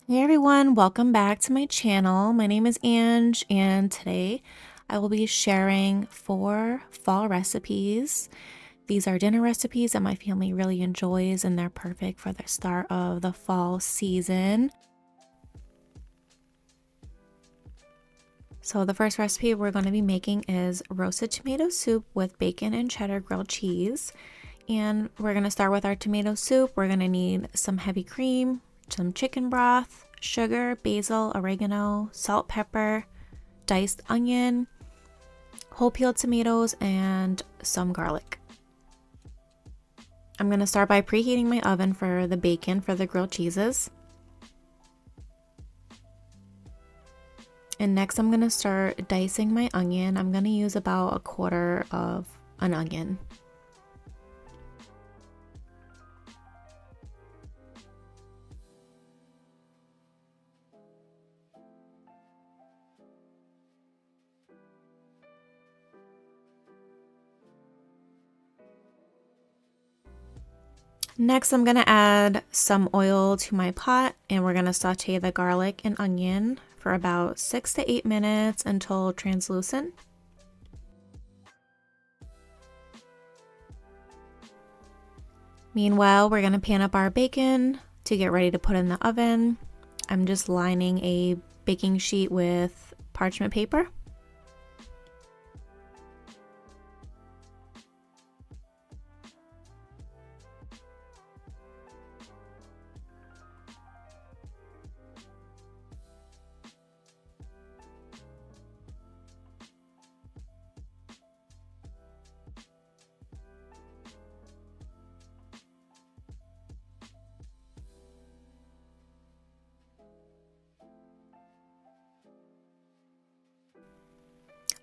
Hey everyone, welcome back to my channel. My name is Ange, and today I will be sharing 4 fall recipes. These are dinner recipes that my family really enjoys, and they're perfect for the start of the fall season. So the first recipe we're going to be making is roasted tomato soup with bacon and cheddar grilled cheese. And we're going to start with our tomato soup. We're going to need some heavy cream, some chicken broth, sugar, basil, oregano, salt, pepper, diced onion, whole peeled tomatoes, and some garlic. I'm going to start by preheating my oven for the bacon for the grilled cheeses. And next I'm going to start dicing my onion. I'm going to use about a quarter of an onion. Next, I'm going to add some oil to my pot, and we're going to saute the garlic and onion for about 6 to 8 minutes until translucent. Meanwhile, we're going to pan up our bacon to get ready to put in the oven. I'm just lining a baking sheet with parchment paper.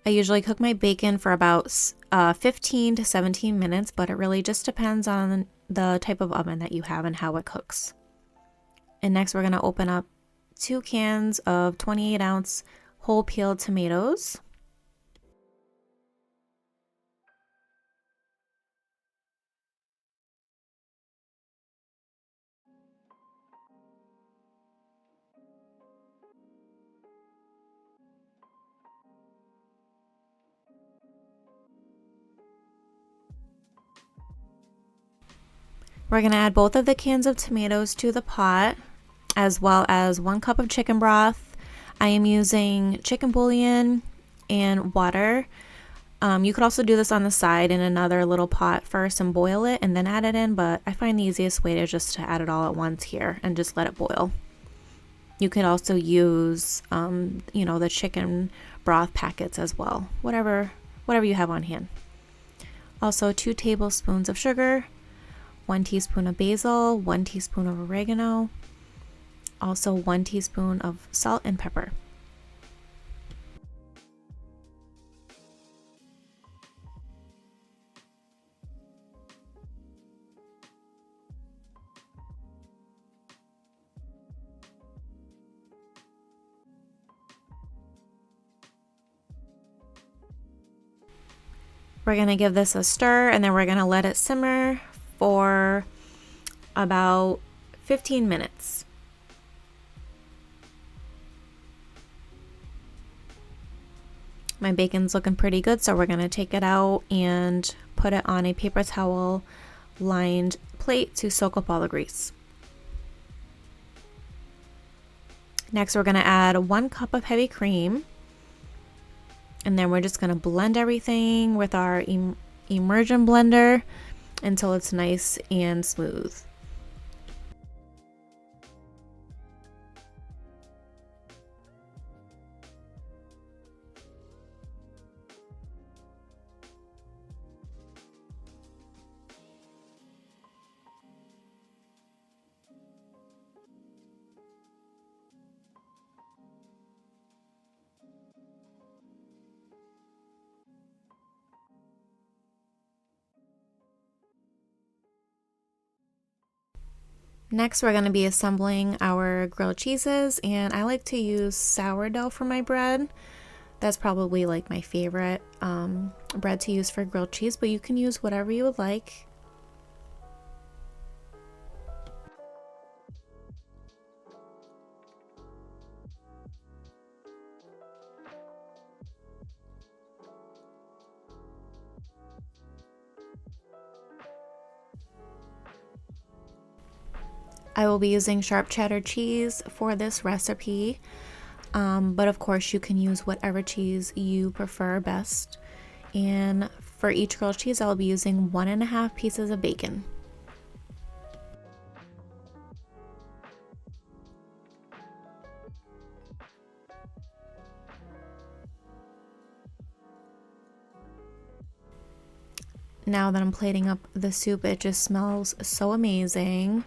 I usually cook my bacon for about 15 to 17 minutes, but it really just depends on the type of oven that you have and how it cooks. And next we're going to open up 2 cans of 28-ounce whole peeled tomatoes. We're going to add both of the cans of tomatoes to the pot, as well as 1 cup of chicken broth. I am using chicken bouillon and water. You could also do this on the side in another little pot first and boil it and then add it in, but I find the easiest way to just to add it all at once here and just let it boil. You could also use, the chicken broth packets as well, whatever you have on hand. Also 2 tablespoons of sugar, 1 teaspoon of basil, 1 teaspoon of oregano, also 1 teaspoon of salt and pepper. We're going to give this a stir, and then we're going to let it simmer for about 15 minutes. My bacon's looking pretty good, so we're going to take it out and put it on a paper towel lined plate to soak up all the grease. Next, we're going to add 1 cup of heavy cream. And then we're just going to blend everything with our immersion blender until it's nice and smooth. Next, we're going to be assembling our grilled cheeses, and I like to use sourdough for my bread. That's probably like my favorite bread to use for grilled cheese, but you can use whatever you would like. I will be using sharp cheddar cheese for this recipe, but of course you can use whatever cheese you prefer best. And for each grilled cheese, I'll be using 1.5 pieces of bacon. Now that I'm plating up the soup, it just smells so amazing.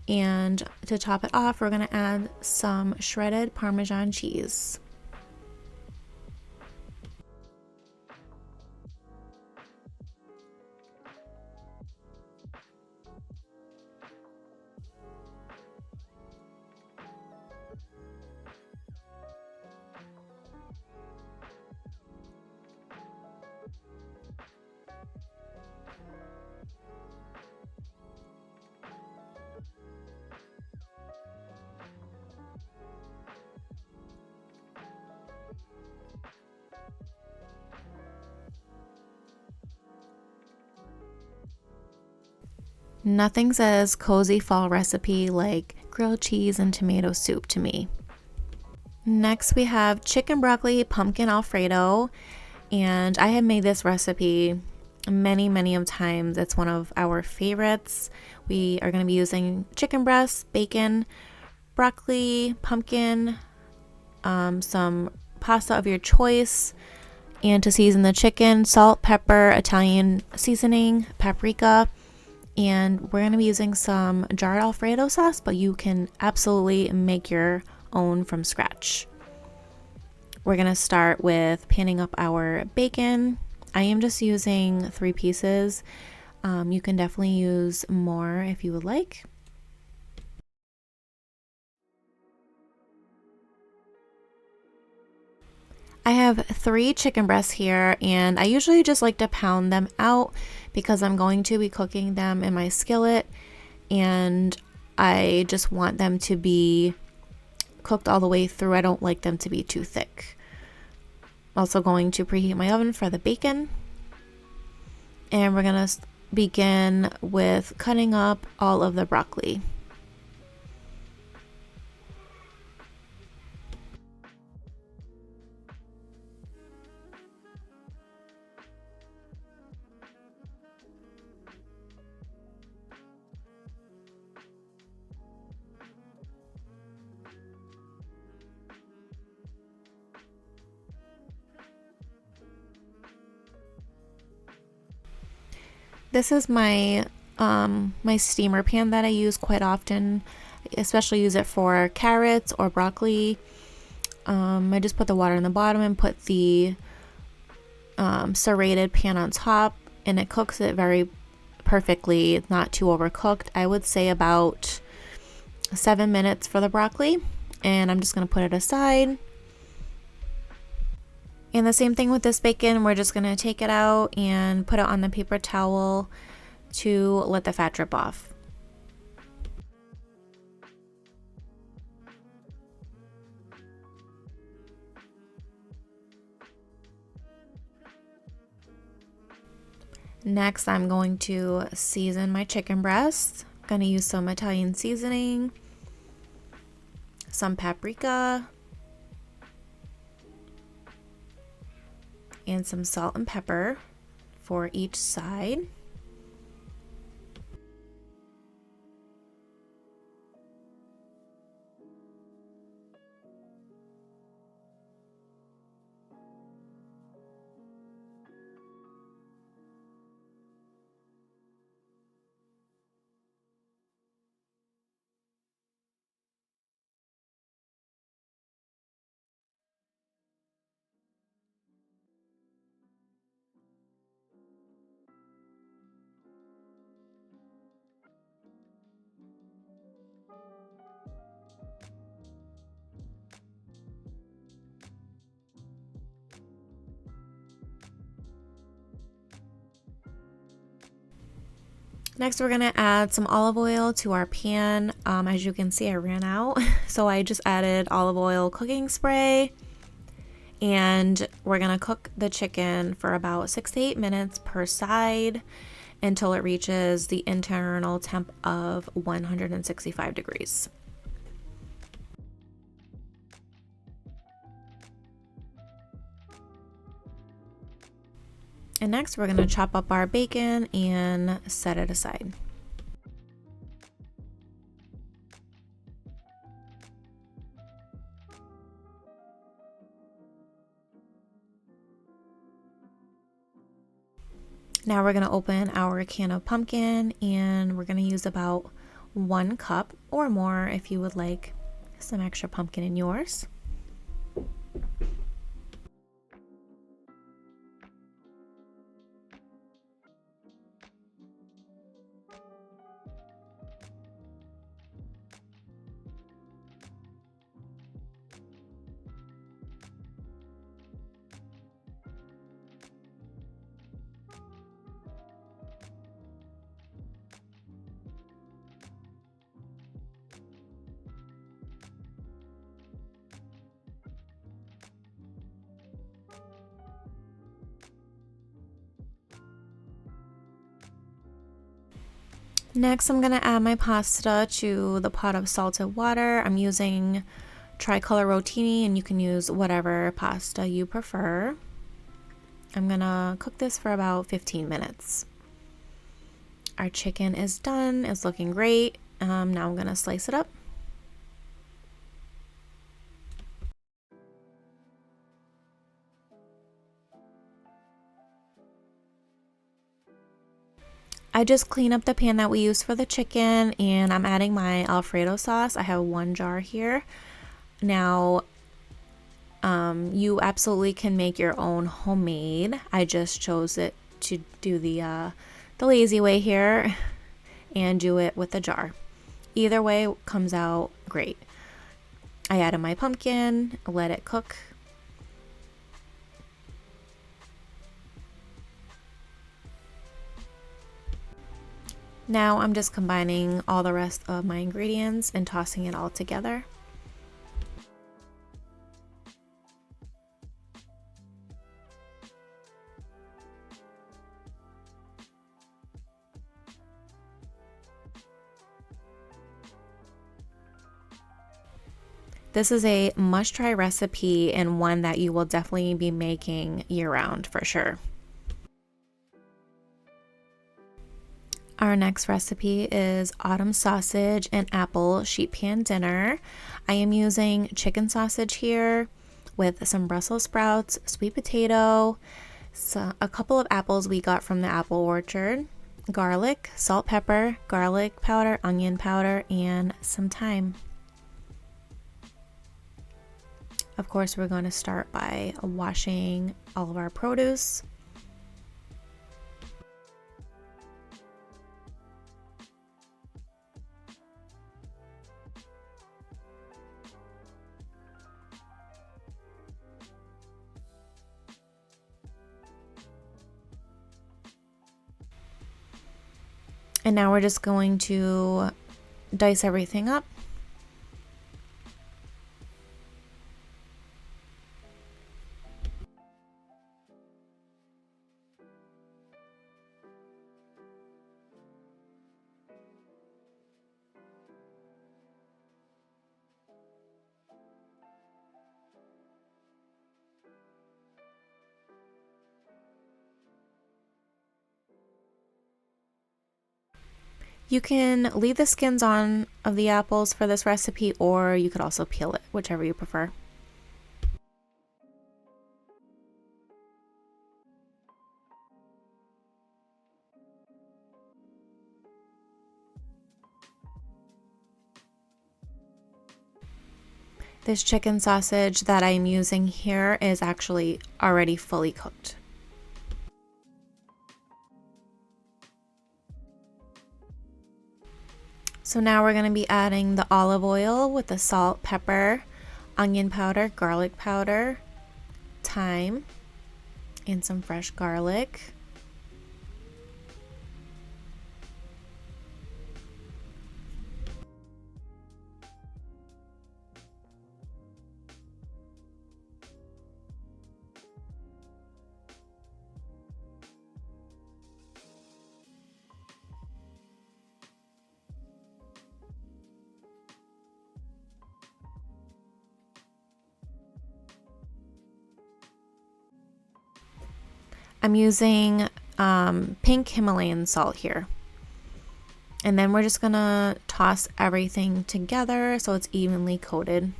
And to top it off, we're gonna add some shredded Parmesan cheese. Nothing says cozy fall recipe like grilled cheese and tomato soup to me. Next we have chicken broccoli pumpkin Alfredo, and I have made this recipe many of times. It's one of our favorites. We are going to be using chicken breast, bacon, broccoli, pumpkin, some pasta of your choice, and to season the chicken, salt, pepper, Italian seasoning, paprika. And we're going to be using some jarred Alfredo sauce, but you can absolutely make your own from scratch. We're going to start with panning up our bacon. I am just using 3 pieces. You can definitely use more if you would like. I have 3 chicken breasts here, and I usually just like to pound them out because I'm going to be cooking them in my skillet, and I just want them to be cooked all the way through. I don't like them to be too thick. Also going to preheat my oven for the bacon, and we're gonna begin with cutting up all of the broccoli. This is my my steamer pan that I use quite often. I especially use it for carrots or broccoli. I just put the water in the bottom and put the serrated pan on top, and it cooks it very perfectly. It's not too overcooked. I would say about 7 minutes for the broccoli, and I'm just going to put it aside. And the same thing with this bacon, we're just going to take it out and put it on the paper towel to let the fat drip off. Next, I'm going to season my chicken breast. I'm going to use some Italian seasoning, some paprika, and some salt and pepper for each side. Next, we're gonna add some olive oil to our pan. As you can see, I ran out, so I just added olive oil cooking spray, and we're gonna cook the chicken for about 6 to 8 minutes per side. until it reaches the internal temp of 165 degrees. And next we're going to chop up our bacon and set it aside. Now we're going to open our can of pumpkin, and we're going to use about 1 cup or more if you would like some extra pumpkin in yours. Next, I'm going to add my pasta to the pot of salted water. I'm using tricolor rotini, and you can use whatever pasta you prefer. I'm going to cook this for about 15 minutes. Our chicken is done. It's looking great. Now I'm going to slice it up. I just cleaned up the pan that we used for the chicken, and I'm adding my Alfredo sauce. I have 1 jar here. Now, you absolutely can make your own homemade. I just chose it to do the lazy way here and do it with a jar. Either way comes out great. I added my pumpkin, let it cook. Now I'm just combining all the rest of my ingredients and tossing it all together. This is a must-try recipe and one that you will definitely be making year-round for sure. Our next recipe is autumn sausage and apple sheet pan dinner. I am using chicken sausage here with some Brussels sprouts, sweet potato, a couple of apples we got from the apple orchard, garlic, salt, pepper, garlic powder, onion powder, and some thyme. Of course, we're going to start by washing all of our produce. And now we're just going to dice everything up. You can leave the skins on of the apples for this recipe, or you could also peel it, whichever you prefer. This chicken sausage that I'm using here is actually already fully cooked. So now we're going to be adding the olive oil with the salt, pepper, onion powder, garlic powder, thyme, and some fresh garlic. I'm using pink Himalayan salt here. And then we're just gonna toss everything together so it's evenly coated.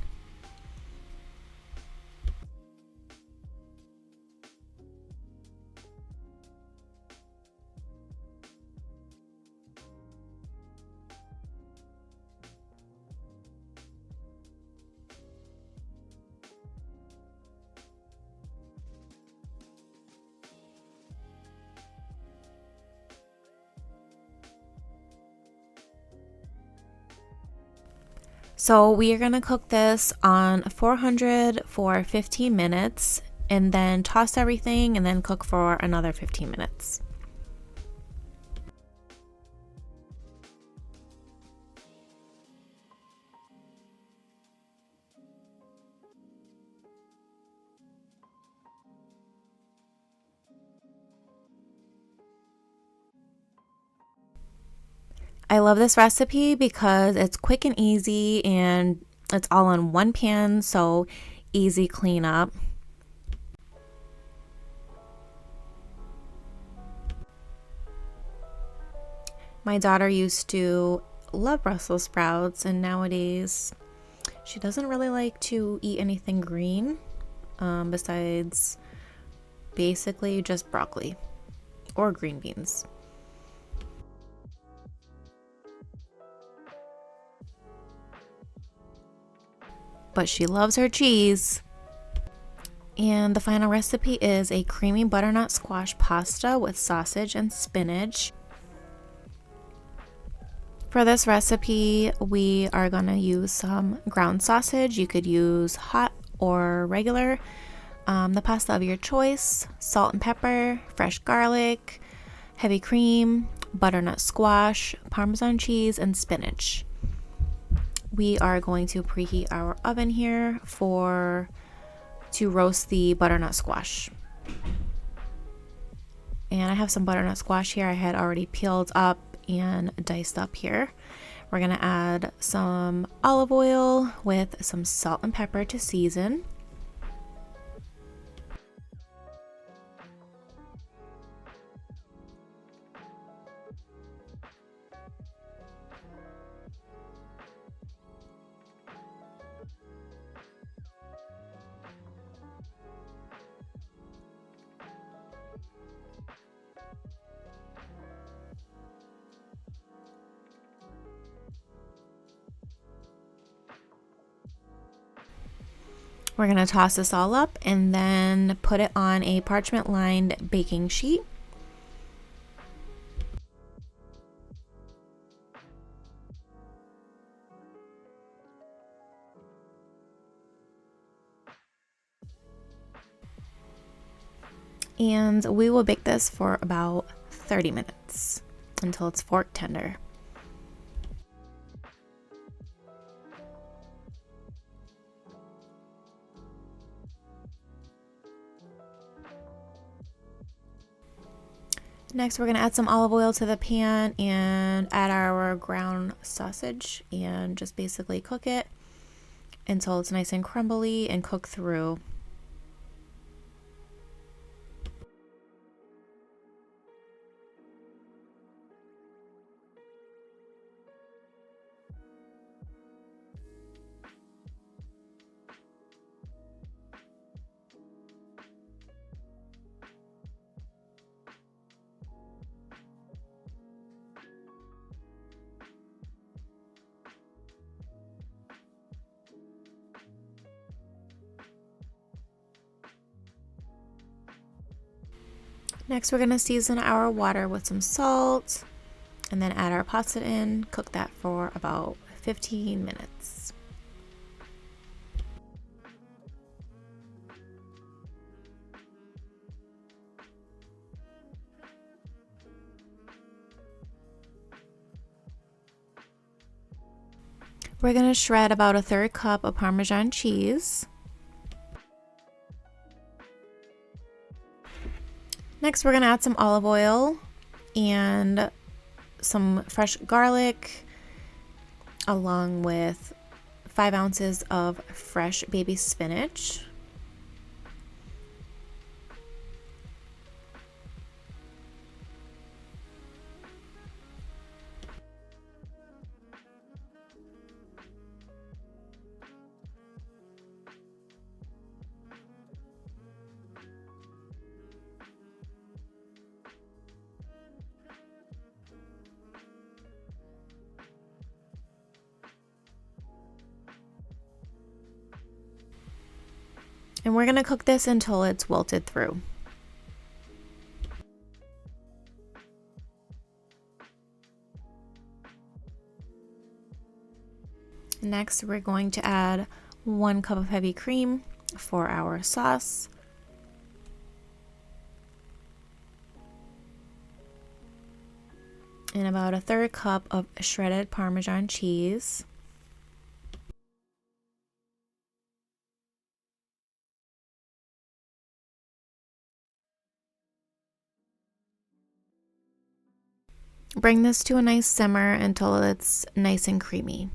So we are going to cook this on 400 for 15 minutes and then toss everything and then cook for another 15 minutes. I love this recipe because it's quick and easy and it's all in one pan, so easy cleanup. My daughter used to love Brussels sprouts, and nowadays she doesn't really like to eat anything green besides basically just broccoli or green beans. But she loves her cheese. And the final recipe is a creamy butternut squash pasta with sausage and spinach. For this recipe, we are going to use some ground sausage. You could use hot or regular, the pasta of your choice, salt and pepper, fresh garlic, heavy cream, butternut squash, Parmesan cheese, and spinach. We are going to preheat our oven here to roast the butternut squash. And I have some butternut squash here I had already peeled up and diced up here. We're going to add some olive oil with some salt and pepper to season. We're going to toss this all up and then put it on a parchment lined baking sheet. And we will bake this for about 30 minutes until it's fork tender. Next, we're going to add some olive oil to the pan and add our ground sausage and just basically cook it until it's nice and crumbly and cook through. Next, we're going to season our water with some salt and then add our pasta in. Cook that for about 15 minutes. We're going to shred about a 1/3 cup of Parmesan cheese. Next, we're going to add some olive oil and some fresh garlic, along with 5 ounces of fresh baby spinach. And we're going to cook this until it's wilted through. Next, we're going to add 1 cup of heavy cream for our sauce. And about 1/3 cup of shredded Parmesan cheese. Bring this to a nice simmer until it's nice and creamy.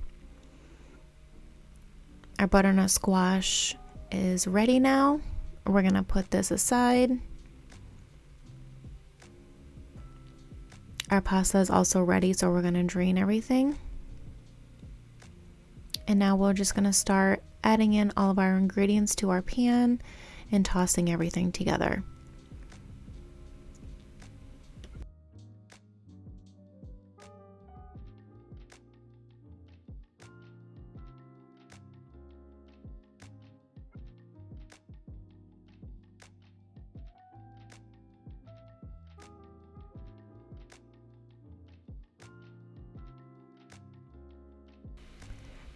Our butternut squash is ready now. We're going to put this aside. Our pasta is also ready, so we're going to drain everything. And now we're just going to start adding in all of our ingredients to our pan and tossing everything together.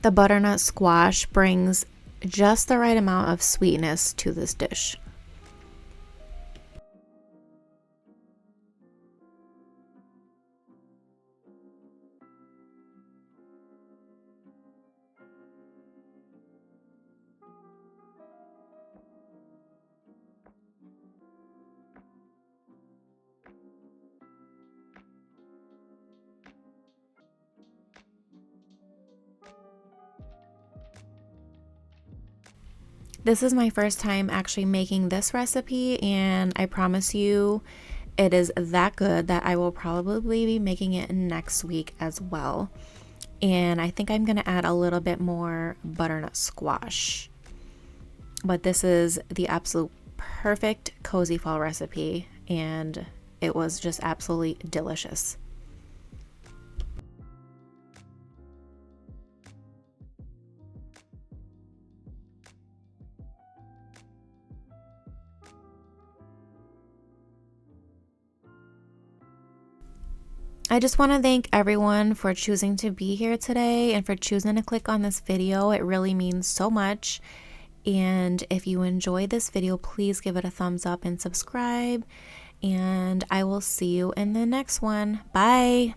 The butternut squash brings just the right amount of sweetness to this dish. This is my first time actually making this recipe, and I promise you it is that good that I will probably be making it next week as well. And I think I'm going to add a little bit more butternut squash. But this is the absolute perfect cozy fall recipe, and it was just absolutely delicious. I just want to thank everyone for choosing to be here today and for choosing to click on this video. It really means so much. And if you enjoyed this video, please give it a thumbs up and subscribe. And I will see you in the next one. Bye.